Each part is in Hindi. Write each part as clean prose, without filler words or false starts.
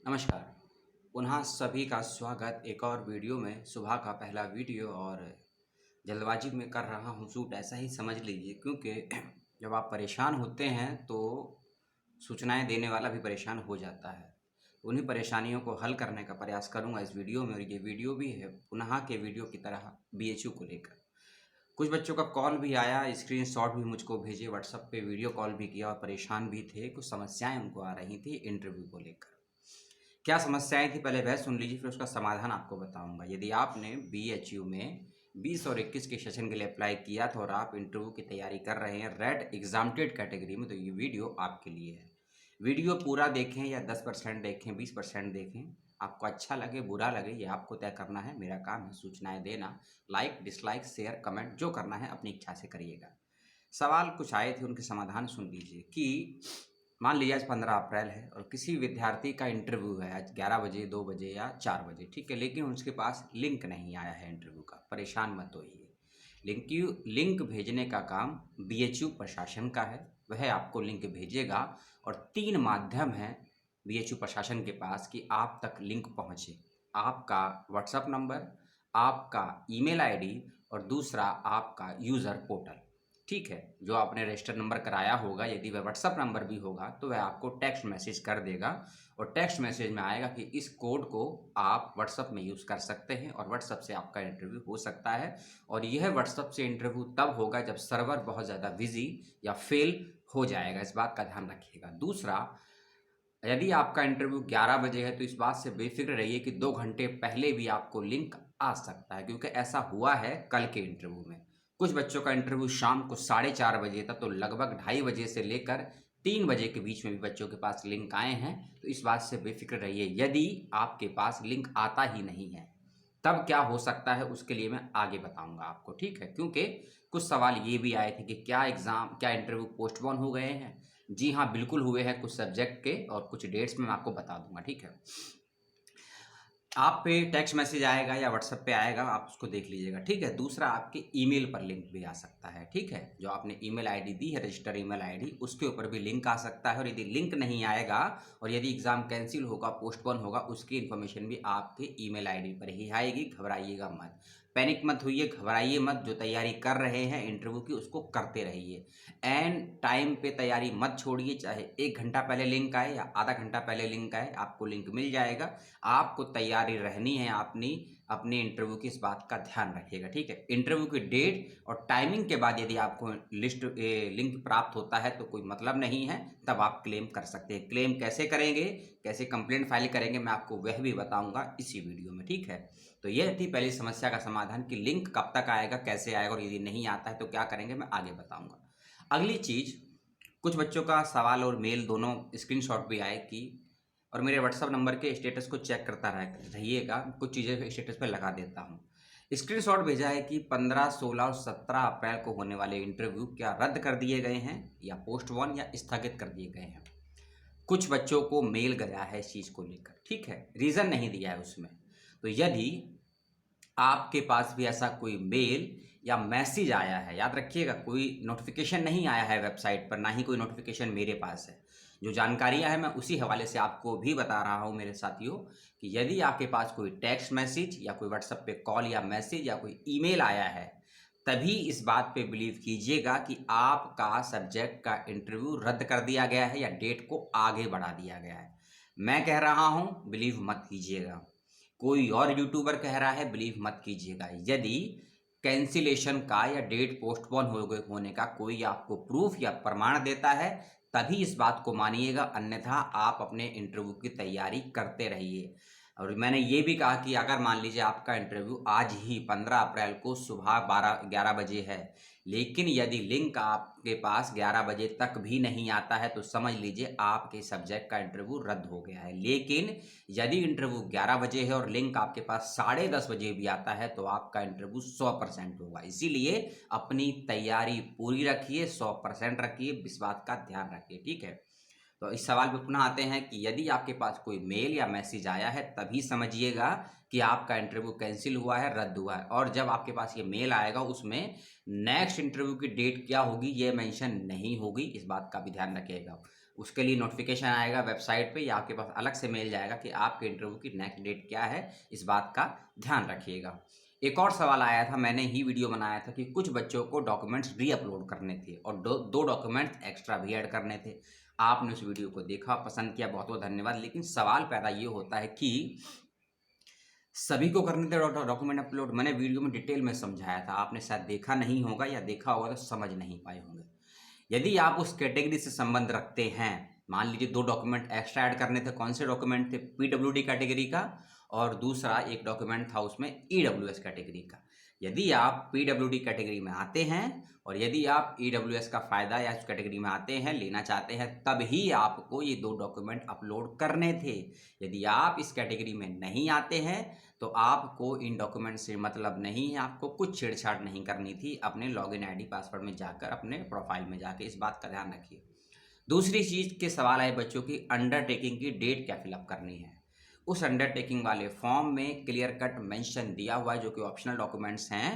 नमस्कार। पुनः सभी का स्वागत एक और वीडियो में। सुबह का पहला वीडियो और जल्दबाजी में कर रहा हूँ शूट, ऐसा ही समझ लीजिए, क्योंकि जब आप परेशान होते हैं तो सूचनाएं देने वाला भी परेशान हो जाता है। उन्हीं परेशानियों को हल करने का प्रयास करूँगा इस वीडियो में, और ये वीडियो भी है पुनः के वीडियो की तरह बीएचयू को लेकर। कुछ बच्चों का कॉल भी आया, स्क्रीनशॉट भी मुझको भेजे, व्हाट्सएप पे वीडियो कॉल भी किया और परेशान भी थे। कुछ समस्याएं उनको आ रही थी इंटरव्यू को लेकर। क्या समस्याएं थी पहले वह सुन लीजिए, फिर उसका समाधान आपको बताऊंगा। यदि आपने बीएचयू में 20 और 21 के सेशन के लिए अप्लाई किया था और आप इंटरव्यू की तैयारी कर रहे हैं रेड एग्जाम्प्टेड कैटेगरी में, तो ये वीडियो आपके लिए है। वीडियो पूरा देखें या 10% देखें, 20% देखें, आपको अच्छा लगे बुरा लगे ये आपको तय करना है। मेरा काम है सूचनाएं देना। लाइक डिसलाइक शेयर कमेंट जो करना है अपनी इच्छा से करिएगा। सवाल कुछ आए थे, उनके समाधान सुन लीजिए। कि मान लीजिए आज 15 अप्रैल है और किसी विद्यार्थी का इंटरव्यू है आज 11 बजे, 2 बजे या 4 बजे, ठीक है, लेकिन उसके पास लिंक नहीं आया है इंटरव्यू का। परेशान मत होइए। लिंक भेजने का काम बीएचयू प्रशासन का है, वह आपको लिंक भेजेगा। और 3 माध्यम है बीएचयू प्रशासन के पास कि आप तक लिंक पहुंचे। आपका व्हाट्सएप नंबर, आपका ईमेल आईडी और दूसरा आपका यूज़र पोर्टल। ठीक है, जो आपने रजिस्टर नंबर कराया होगा, यदि वह व्हाट्सअप नंबर भी होगा तो वह आपको टेक्स्ट मैसेज कर देगा, और टेक्स्ट मैसेज में आएगा कि इस कोड को आप व्हाट्सअप में यूज़ कर सकते हैं और व्हाट्सअप से आपका इंटरव्यू हो सकता है। और यह व्हाट्सअप से इंटरव्यू तब होगा जब सर्वर बहुत ज़्यादा बिजी या फेल हो जाएगा, इस बात का ध्यान रखिएगा। दूसरा, यदि आपका इंटरव्यू 11 बजे है तो इस बात से बेफिक्र रहिए कि 2 घंटे पहले भी आपको लिंक आ सकता है, क्योंकि ऐसा हुआ है कल के इंटरव्यू में। कुछ बच्चों का इंटरव्यू शाम को 4:30 बजे था, तो लगभग 2:30 बजे से लेकर 3 बजे के बीच में भी बच्चों के पास लिंक आए हैं। तो इस बात से बेफिक्र रहिए। यदि आपके पास लिंक आता ही नहीं है तब क्या हो सकता है, उसके लिए मैं आगे बताऊंगा आपको, ठीक है। क्योंकि कुछ सवाल ये भी आए थे कि क्या इंटरव्यू पोस्टपोन हो गए हैं। जी हाँ, बिल्कुल हुए हैं, कुछ सब्जेक्ट के, और कुछ डेट्स में मैं आपको बता दूंगा, ठीक है। आप पे टेक्स्ट मैसेज आएगा या व्हाट्सएप पे आएगा, आप उसको देख लीजिएगा, ठीक है। दूसरा, आपके ईमेल पर लिंक भी आ सकता है, ठीक है। जो आपने ईमेल आईडी दी है, रजिस्टर ईमेल आईडी, उसके ऊपर भी लिंक आ सकता है। और यदि लिंक नहीं आएगा और यदि एग्ज़ाम कैंसिल होगा, पोस्टपोन होगा, उसकी इन्फॉर्मेशन भी आपके ईमेल आईडी पर ही आएगी। घबराइएगा मत, पैनिक मत होइए, घबराइए मत। जो तैयारी कर रहे हैं इंटरव्यू की उसको करते रहिए। एंड टाइम पे तैयारी मत छोड़िए, चाहे 1 घंटा पहले लिंक आए या आधा घंटा पहले लिंक आए, आपको लिंक मिल जाएगा। आपको तैयारी रहनी है अपनी इंटरव्यू की, इस बात का ध्यान रखिएगा, ठीक है। इंटरव्यू की डेट और टाइमिंग के बाद यदि आपको लिंक प्राप्त होता है तो कोई मतलब नहीं है, तब आप क्लेम कर सकते हैं। क्लेम कैसे करेंगे, कैसे कंप्लेंट फाइल करेंगे, मैं आपको वह भी बताऊंगा इसी वीडियो में, ठीक है। तो यह थी पहली समस्या का समाधान कि लिंक कब तक आएगा, कैसे आएगा, और यदि नहीं आता है तो क्या करेंगे, मैं आगे बताऊंगा। अगली चीज़, कुछ बच्चों का सवाल और मेल दोनों स्क्रीनशॉट भी आए कि, और मेरे व्हाट्सअप नंबर के स्टेटस को चेक करता रहिएगा, कुछ चीज़ें स्टेटस पे लगा देता हूँ। स्क्रीनशॉट भेजा है कि 15, 16 और 17 अप्रैल को होने वाले इंटरव्यू क्या रद्द कर दिए गए हैं या पोस्टपोन या स्थगित कर दिए गए हैं। कुछ बच्चों को मेल गया है इस चीज़ को लेकर, ठीक है, रीज़न नहीं दिया है उसमें। तो यदि आपके पास भी ऐसा कोई मेल या मैसेज आया है, याद रखिएगा कोई नोटिफिकेशन नहीं आया है वेबसाइट पर, ना ही कोई नोटिफिकेशन मेरे पास है। जो जानकारियां हैं मैं उसी हवाले से आपको भी बता रहा हूं मेरे साथियों, कि यदि आपके पास कोई टेक्स्ट मैसेज या कोई व्हाट्सएप पे कॉल या मैसेज या कोई ईमेल आया है, तभी इस बात पे बिलीव कीजिएगा कि आपका सब्जेक्ट का इंटरव्यू रद्द कर दिया गया है या डेट को आगे बढ़ा दिया गया है। मैं कह रहा हूं, बिलीव मत कीजिएगा। कोई और यूट्यूबर कह रहा है, बिलीव मत कीजिएगा। यदि कैंसिलेशन का या डेट पोस्टपोन होने का कोई आपको प्रूफ या प्रमाण देता है, तभी इस बात को मानिएगा, अन्यथा आप अपने इंटरव्यू की तैयारी करते रहिए। और मैंने ये भी कहा कि अगर मान लीजिए आपका इंटरव्यू आज ही 15 अप्रैल को सुबह 11 बजे है, लेकिन यदि लिंक आपके पास 11 बजे तक भी नहीं आता है, तो समझ लीजिए आपके सब्जेक्ट का इंटरव्यू रद्द हो गया है। लेकिन यदि इंटरव्यू 11 बजे है और लिंक आपके पास 10:30 बजे भी आता है, तो आपका इंटरव्यू 100% होगा। इसीलिए अपनी तैयारी पूरी रखिए, 100% रखिए, इस बात का ध्यान रखिए, ठीक है। तो इस सवाल पे पुनः आते हैं कि यदि आपके पास कोई मेल या मैसेज आया है, तभी समझिएगा कि आपका इंटरव्यू कैंसिल हुआ है, रद्द हुआ है। और जब आपके पास ये मेल आएगा, उसमें नेक्स्ट इंटरव्यू की डेट क्या होगी ये मेंशन नहीं होगी, इस बात का भी ध्यान रखिएगा। उसके लिए नोटिफिकेशन आएगा वेबसाइट पे या आपके पास अलग से मेल जाएगा कि आपके इंटरव्यू की नेक्स्ट डेट क्या है, इस बात का ध्यान रखिएगा। एक और सवाल आया था, मैंने ही वीडियो बनाया था कि कुछ बच्चों को डॉक्यूमेंट्स री-अपलोड करने थे और दो डॉक्यूमेंट्स एक्स्ट्रा भी ऐड करने थे। आपने उस वीडियो को देखा, पसंद किया, बहुत-बहुत धन्यवाद। लेकिन सवाल पैदा ये होता है कि सभी को करने थे डॉक्यूमेंट अपलोड। मैंने वीडियो में डिटेल में समझाया था, आपने शायद देखा नहीं होगा या देखा होगा तो समझ नहीं पाए होंगे। यदि आप उस कैटेगरी से संबंध रखते हैं, मान लीजिए 2 डॉक्यूमेंट एक्स्ट्रा ऐड करने थे, कौन से डॉक्यूमेंट थे? पीडब्ल्यूडी कैटेगरी का और दूसरा एक डॉक्यूमेंट था उसमें ईडब्ल्यूएस कैटेगरी का। यदि आप पीडब्ल्यूडी कैटेगरी में आते हैं और यदि आप ईडब्ल्यूएस का फ़ायदा या इस कैटेगरी में आते हैं, लेना चाहते हैं, तभी आपको ये 2 डॉक्यूमेंट अपलोड करने थे। यदि आप इस कैटेगरी में नहीं आते हैं तो आपको इन डॉक्यूमेंट से मतलब नहीं है, आपको कुछ छेड़छाड़ नहीं करनी थी अपने लॉगिन आईडी पासवर्ड में जाकर, अपने प्रोफाइल में जाकर। इस बात का ध्यान रखिए। दूसरी चीज़ के सवाल आए बच्चों की, अंडरटेकिंग की डेट क्या फिलअप करनी है। उस अंडरटेकिंग वाले फॉर्म में क्लियर कट मेंशन दिया हुआ है, जो कि ऑप्शनल डॉक्यूमेंट्स हैं,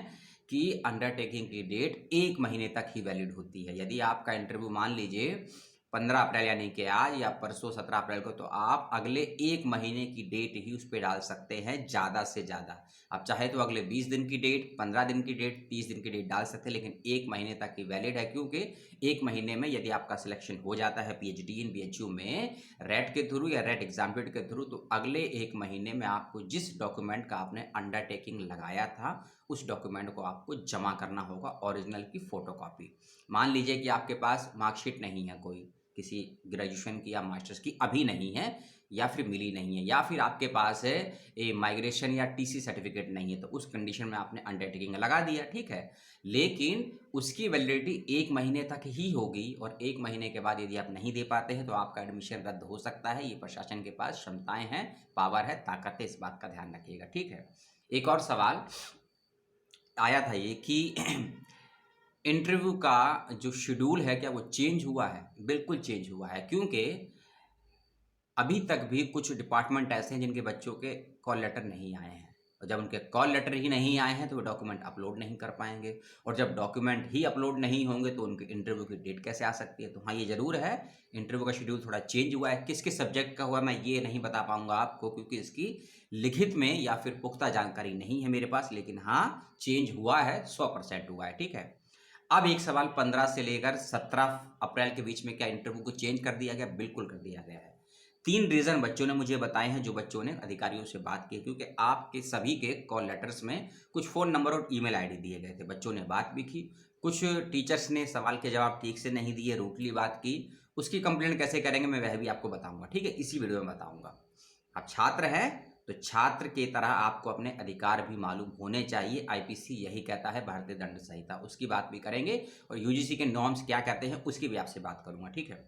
कि अंडरटेकिंग की डेट 1 महीने तक ही वैलिड होती है। यदि आपका इंटरव्यू मान लीजिए 15 अप्रैल यानी कि आज या परसों 17 अप्रैल को, तो आप अगले 1 महीने की डेट ही उस पे डाल सकते हैं ज़्यादा से ज़्यादा। आप चाहे तो अगले 20 दिन की डेट, 15 दिन की डेट, 30 दिन की डेट डाल सकते हैं, लेकिन 1 महीने तक ही वैलिड है। क्योंकि 1 महीने में यदि आपका सिलेक्शन हो जाता है पीएचडी इन बीएचयू में रेट के थ्रू या रेट एग्जामिनेट के थ्रू, तो अगले 1 महीने में आपको जिस डॉक्यूमेंट का आपने अंडरटेकिंग लगाया था उस डॉक्यूमेंट को आपको जमा करना होगा, ओरिजिनल की फ़ोटोकॉपी। मान लीजिए कि आपके पास मार्कशीट नहीं है, कोई किसी ग्रेजुएशन की या मास्टर्स की अभी नहीं है या फिर मिली नहीं है, या फिर आपके पास है ए माइग्रेशन या टीसी सर्टिफिकेट नहीं है, तो उस कंडीशन में आपने अंडरटेकिंग लगा दिया, ठीक है। लेकिन उसकी वैलिडिटी 1 महीने तक ही होगी और 1 महीने के बाद यदि आप नहीं दे पाते हैं तो आपका एडमिशन रद्द हो सकता है। ये प्रशासन के पास क्षमताएं हैं, पावर है, ताकत है, इस बात का ध्यान रखिएगा, ठीक है। एक और सवाल आया था ये कि इंटरव्यू का जो शेड्यूल है क्या वो चेंज हुआ है? बिल्कुल चेंज हुआ है, क्योंकि अभी तक भी कुछ डिपार्टमेंट ऐसे हैं जिनके बच्चों के कॉल लेटर नहीं आए हैं, और जब उनके कॉल लेटर ही नहीं आए हैं तो वो डॉक्यूमेंट अपलोड नहीं कर पाएंगे, और जब डॉक्यूमेंट ही अपलोड नहीं होंगे तो उनके इंटरव्यू की डेट कैसे आ सकती है। तो हाँ, ये ज़रूर है, इंटरव्यू का शेड्यूल थोड़ा चेंज हुआ है। किस किस सब्जेक्ट का हुआ मैं ये नहीं बता पाऊंगा आपको, क्योंकि इसकी लिखित में या फिर पुख्ता जानकारी नहीं है मेरे पास, लेकिन हाँ चेंज हुआ है, 100% हुआ है, ठीक है। अब एक सवाल, 15 से लेकर 17 अप्रैल के बीच में क्या इंटरव्यू को चेंज कर दिया गया? बिल्कुल कर दिया गया है। 3 रीज़न बच्चों ने मुझे बताए हैं, जो बच्चों ने अधिकारियों से बात की, क्योंकि आपके सभी के कॉल लेटर्स में कुछ फ़ोन नंबर और ईमेल आईडी दिए गए थे। बच्चों ने बात भी की, कुछ टीचर्स ने सवाल के जवाब ठीक से नहीं दिए, रूटली बात की। उसकी कंप्लेंट कैसे करेंगे मैं वह भी आपको बताऊंगा, ठीक है, इसी वीडियो में बताऊंगा। आप छात्र हैं तो छात्र की तरह आपको अपने अधिकार भी मालूम होने चाहिए। आईपीसी यही कहता है, भारतीय दंड संहिता, उसकी बात भी करेंगे, और यूजीसी के नॉर्म्स क्या कहते हैं उसकी भी आपसे बात करूंगा, ठीक है।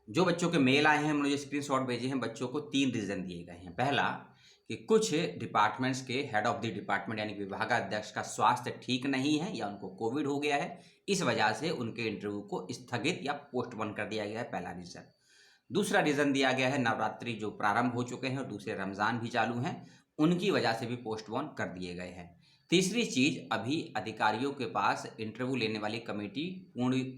जो बच्चों के मेल आए हैं, मुझे स्क्रीनशॉट भेजे हैं, बच्चों को 3 रीज़न दिए गए हैं। पहला कि कुछ डिपार्टमेंट्स के हेड ऑफ द डिपार्टमेंट यानी विभागाध्यक्ष का स्वास्थ्य ठीक नहीं है या उनको कोविड हो गया है, इस वजह से उनके इंटरव्यू को स्थगित या पोस्टपोन कर दिया गया है, पहला रीज़न। दूसरा रीज़न दिया गया है, नवरात्रि जो प्रारंभ हो चुके हैं और दूसरे रमज़ान भी चालू हैं, उनकी वजह से भी पोस्टपोन कर दिए गए हैं। तीसरी चीज़, अभी अधिकारियों के पास इंटरव्यू लेने वाली कमेटी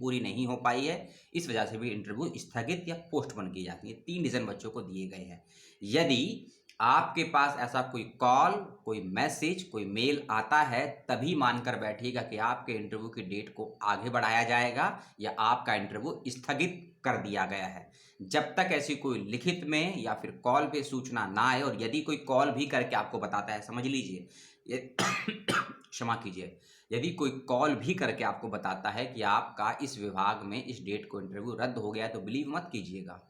पूरी नहीं हो पाई है, इस वजह से भी इंटरव्यू स्थगित या पोस्टपोन की जाती है। 3 रीज़न बच्चों को दिए गए हैं। यदि आपके पास ऐसा कोई कॉल, कोई मैसेज, कोई मेल आता है, तभी मानकर बैठिएगा कि आपके इंटरव्यू की डेट को आगे बढ़ाया जाएगा या आपका इंटरव्यू स्थगित कर दिया गया है। जब तक ऐसी कोई लिखित में या फिर कॉल पे सूचना ना आए, और यदि कोई कॉल भी करके आपको बताता है, समझ लीजिए क्षमा कीजिए, यदि कोई कॉल भी करके आपको बताता है कि आपका इस विभाग में इस डेट को इंटरव्यू रद्द हो गया है, तो बिलीव मत कीजिएगा।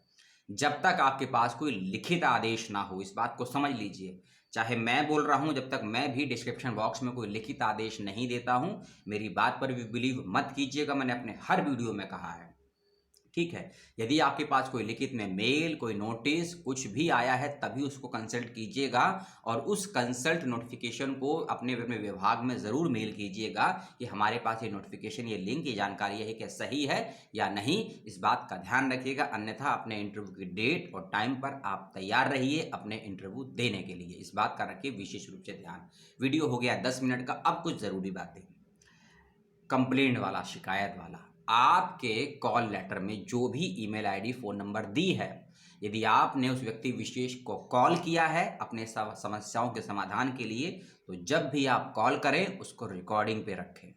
जब तक आपके पास कोई लिखित आदेश ना हो, इस बात को समझ लीजिए। चाहे मैं बोल रहा हूं, जब तक मैं भी डिस्क्रिप्शन बॉक्स में कोई लिखित आदेश नहीं देता हूं, मेरी बात पर भी बिलीव मत कीजिएगा। मैंने अपने हर वीडियो में कहा है, ठीक है। यदि आपके पास कोई लिखित में मेल, कोई नोटिस, कुछ भी आया है, तभी उसको कंसल्ट कीजिएगा, और उस कंसल्ट नोटिफिकेशन को अपने विभाग में ज़रूर मेल कीजिएगा कि हमारे पास ये नोटिफिकेशन, ये लिंक, ये जानकारी है, क्या सही है या नहीं, इस बात का ध्यान रखिएगा। अन्यथा अपने इंटरव्यू की डेट और टाइम पर आप तैयार रहिए अपने इंटरव्यू देने के लिए, इस बात का रखिए विशेष रूप से ध्यान। वीडियो हो गया 10 मिनट का, अब कुछ ज़रूरी बातें। कंप्लेंट वाला, शिकायत वाला, आपके कॉल लेटर में जो भी ईमेल आईडी फ़ोन नंबर दी है, यदि आपने उस व्यक्ति विशेष को कॉल किया है अपने समस्याओं के समाधान के लिए, तो जब भी आप कॉल करें उसको रिकॉर्डिंग पे रखें।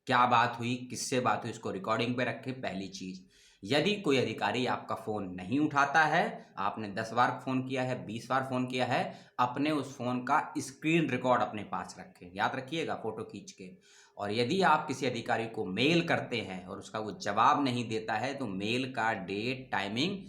क्या बात हुई, किससे बात हुई, इसको रिकॉर्डिंग पे रखें। पहली चीज़, यदि कोई अधिकारी आपका फ़ोन नहीं उठाता है, आपने 10 बार फ़ोन किया है, 20 बार फ़ोन किया है, अपने उस फ़ोन का स्क्रीन रिकॉर्ड अपने पास रखें, याद रखिएगा, फ़ोटो खींच के। और यदि आप किसी अधिकारी को मेल करते हैं और उसका वो जवाब नहीं देता है, तो मेल का डेट, टाइमिंग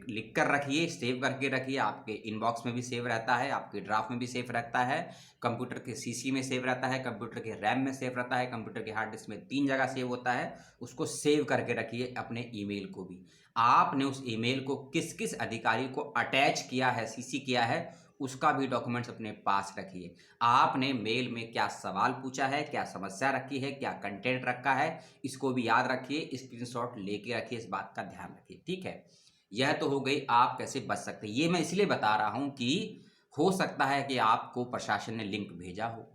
लिख कर रखिए, सेव करके रखिए। आपके इनबॉक्स में भी सेव रहता है, आपके ड्राफ्ट में भी सेव रहता है, कंप्यूटर के सीसी में सेव रहता है, कंप्यूटर के रैम में सेव रहता है, कंप्यूटर के हार्ड डिस्क में 3 जगह सेव होता है। उसको सेव करके रखिए, अपने ईमेल को भी। आपने उस ईमेल को किस किस अधिकारी को अटैच किया है, सीसी किया है, उसका भी डॉक्यूमेंट्स अपने पास रखिए। आपने मेल में क्या सवाल पूछा है, क्या समस्या रखी है, क्या कंटेंट रखा है, इसको भी याद रखिए, स्क्रीनशॉट लेके रखिए, इस बात का ध्यान रखिए, ठीक है। यह तो हो गई आप कैसे बच सकते हैं। ये मैं इसलिए बता रहा हूं कि हो सकता है कि आपको प्रशासन ने लिंक भेजा हो,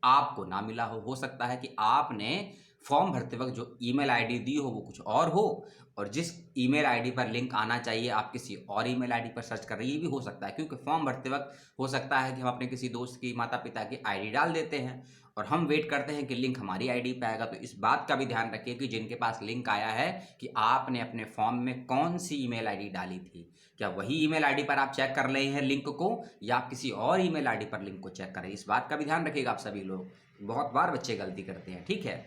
आपको ना मिला हो सकता है कि आपने फॉर्म भरते वक्त जो ईमेल आईडी दी हो वो कुछ और हो, और जिस ईमेल आईडी पर लिंक आना चाहिए आप किसी और ईमेल आईडी पर सर्च कर रहे हैं, ये भी हो सकता है। क्योंकि फॉर्म भरते वक्त हो सकता है कि हम अपने किसी दोस्त की, माता पिता की आईडी डाल देते हैं और हम वेट करते हैं कि लिंक हमारी आईडी पे आएगा। तो इस बात का भी ध्यान रखिए कि जिनके पास लिंक आया है कि आपने अपने फॉर्म में कौन सी ईमेल आईडी डाली थी, क्या वही ईमेल आईडी पर आप चेक कर रहे हैं लिंक को, या आप किसी और ईमेल आईडी पर लिंक को चेक करें। इस बात का भी ध्यान रखिएगा। आप सभी लोग, बहुत बार बच्चे गलती करते हैं, ठीक है।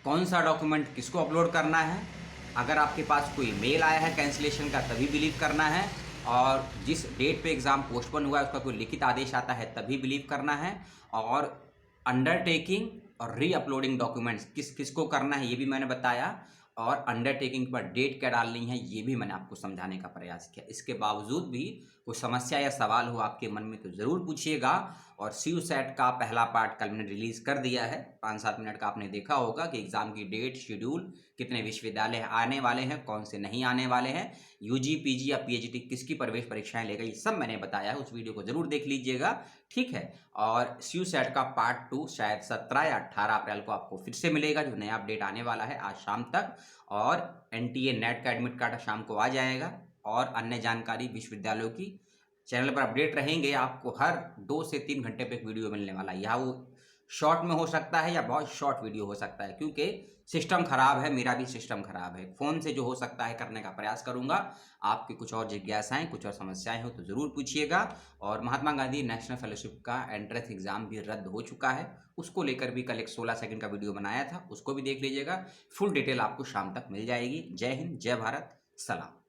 कौन सा डॉक्यूमेंट किसको अपलोड करना है, अगर आपके पास कोई मेल आया है कैंसिलेशन का तभी बिलीव करना है, और जिस डेट पे एग्ज़ाम पोस्टपोन हुआ है उसका कोई लिखित आदेश आता है तभी बिलीव करना है, और अंडरटेकिंग और री अपलोडिंग डॉक्यूमेंट्स किस किसको करना है ये भी मैंने बताया, और अंडरटेकिंग पर डेट क्या डालनी है ये भी मैंने आपको समझाने का प्रयास किया। इसके बावजूद भी कोई समस्या या सवाल हो आपके मन में तो ज़रूर पूछिएगा। और CUSET का पहला पार्ट कल मैंने रिलीज़ कर दिया है, 5-7 मिनट का आपने देखा होगा कि एग्ज़ाम की डेट, शेड्यूल, कितने विश्वविद्यालय आने वाले हैं, कौन से नहीं आने वाले हैं, UG, PG या PhD किसकी प्रवेश परीक्षाएं लेगा, ये सब मैंने बताया है। उस वीडियो को ज़रूर देख लीजिएगा, ठीक है। और CUSET का पार्ट 2 शायद 17 या 18 अप्रैल को आपको फिर से मिलेगा, जो नया अपडेट आने वाला है आज शाम तक। और NTA नेट का एडमिट कार्ड शाम को आ जाएगा, और अन्य जानकारी विश्वविद्यालयों की चैनल पर अपडेट रहेंगे। आपको हर 2 से 3 घंटे पे एक वीडियो मिलने वाला है। या वो शॉर्ट में हो सकता है या बहुत शॉर्ट वीडियो हो सकता है, क्योंकि सिस्टम खराब है, मेरा भी सिस्टम खराब है। फ़ोन से जो हो सकता है करने का प्रयास करूंगा। आपकी कुछ और जिज्ञासाएं, कुछ और समस्याएं हो तो ज़रूर पूछिएगा। और महात्मा गांधी नेशनल फेलोशिप का एंट्रेंस एग्ज़ाम भी रद्द हो चुका है, उसको लेकर भी कल एक 16 सेकंड का वीडियो बनाया था, उसको भी देख लीजिएगा। फुल डिटेल आपको शाम तक मिल जाएगी। जय हिंद, जय भारत, सलाम।